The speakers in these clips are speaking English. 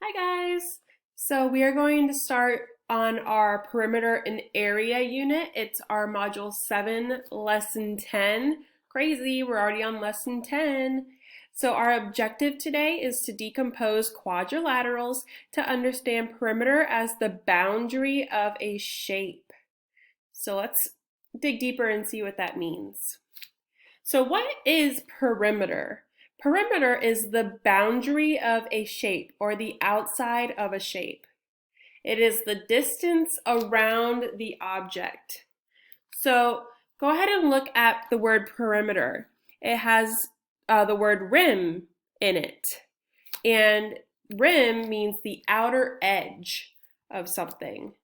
Hi guys! So we are going to start on our perimeter and area unit. It's our module 7, lesson 10. Crazy, we're already on lesson 10. So our objective today is to decompose quadrilaterals to understand perimeter as the boundary of a shape. So let's dig deeper and see what that means. So what is perimeter? Perimeter is the boundary of a shape or the outside of a shape. It is the distance around the object. So go ahead and look at the word perimeter. It has the word rim in it. And rim means the outer edge of something.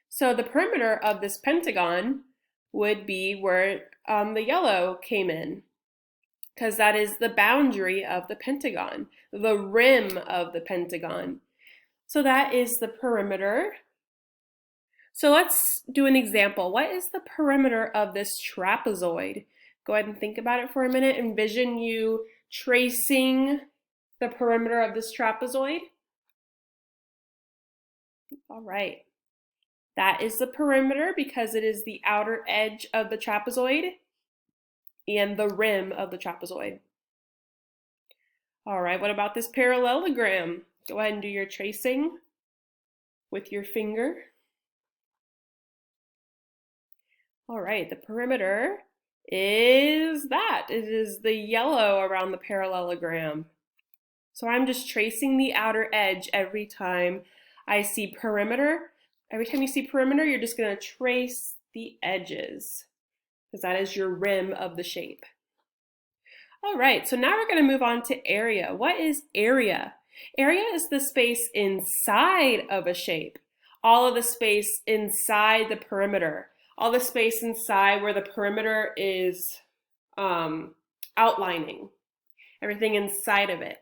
So the perimeter of this pentagon would be where the yellow came in, because that is the boundary of the pentagon, the rim of the pentagon. So that is the perimeter. So let's do an example. What is the perimeter of this trapezoid? Go ahead and think about it for a minute. Envision you tracing the perimeter of this trapezoid. All right. That is the perimeter because it is the outer edge of the trapezoid and the rim of the trapezoid. All right, what about this parallelogram? Go ahead and do your tracing with your finger. All right, the perimeter is that. It is the yellow around the parallelogram. So I'm just tracing the outer edge every time I see perimeter. Every time you see perimeter, you're just going to trace the edges, because that is your rim of the shape. All right, so now we're going to move on to area. What is area? Area is the space inside of a shape. All of the space inside the perimeter. All the space inside where the perimeter is outlining. Everything inside of it.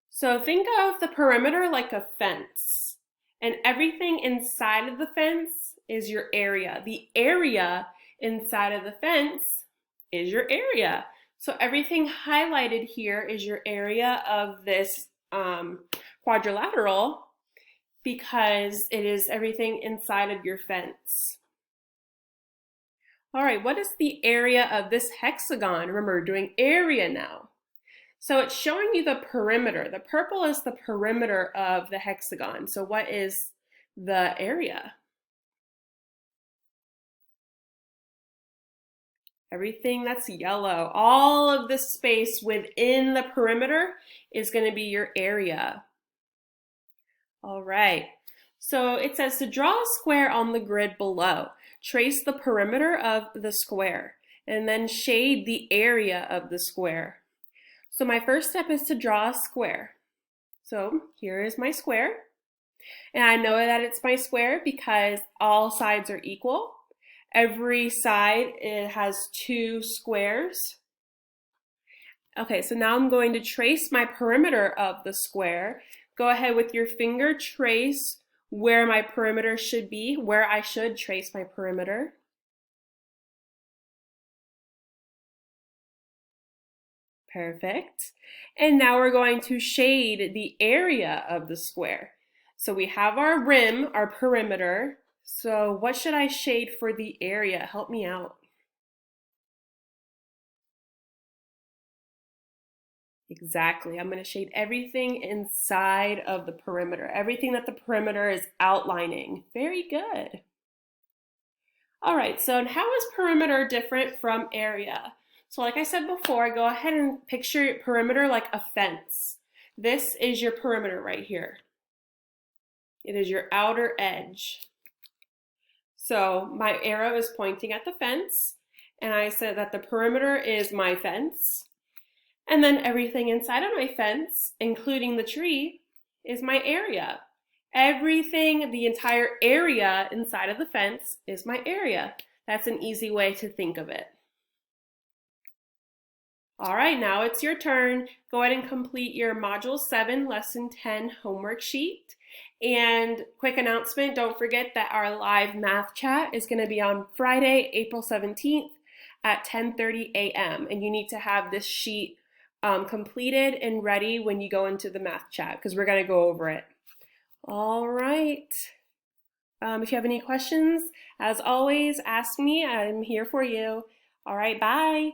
So think of the perimeter like a fence. And everything inside of the fence is your area. The area inside of the fence is your area. So everything highlighted here is your area of this quadrilateral because it is everything inside of your fence. All right, what is the area of this hexagon? Remember, we're doing area now. So it's showing you the perimeter. The purple is the perimeter of the hexagon. So what is the area? Everything that's yellow, all of the space within the perimeter is going to be your area. All right, so it says to draw a square on the grid below. Trace the perimeter of the square and then shade the area of the square. So my first step is to draw a square. So here is my square. And I know that it's my square because all sides are equal. Every side has 2 squares. Okay, so now I'm going to trace my perimeter of the square. Go ahead with your finger, trace where my perimeter should be, where I should trace my perimeter. Perfect. And now we're going to shade the area of the square. So we have our rim, our perimeter. So what should I shade for the area? Help me out. Exactly. I'm going to shade everything inside of the perimeter, everything that the perimeter is outlining. Very good. All right, so how is perimeter different from area? So like I said before, go ahead and picture perimeter like a fence. This is your perimeter right here. It is your outer edge. So my arrow is pointing at the fence, and I said that the perimeter is my fence. And then everything inside of my fence, including the tree, is my area. Everything, the entire area inside of the fence is my area. That's an easy way to think of it. All right, now it's your turn. Go ahead and complete your Module 7, Lesson 10 homework sheet. And quick announcement, don't forget that our live math chat is going to be on Friday, April 17th at 10:30 a.m. And you need to have this sheet completed and ready when you go into the math chat because we're going to go over it. All right. If you have any questions, as always, ask me. I'm here for you. All right, bye.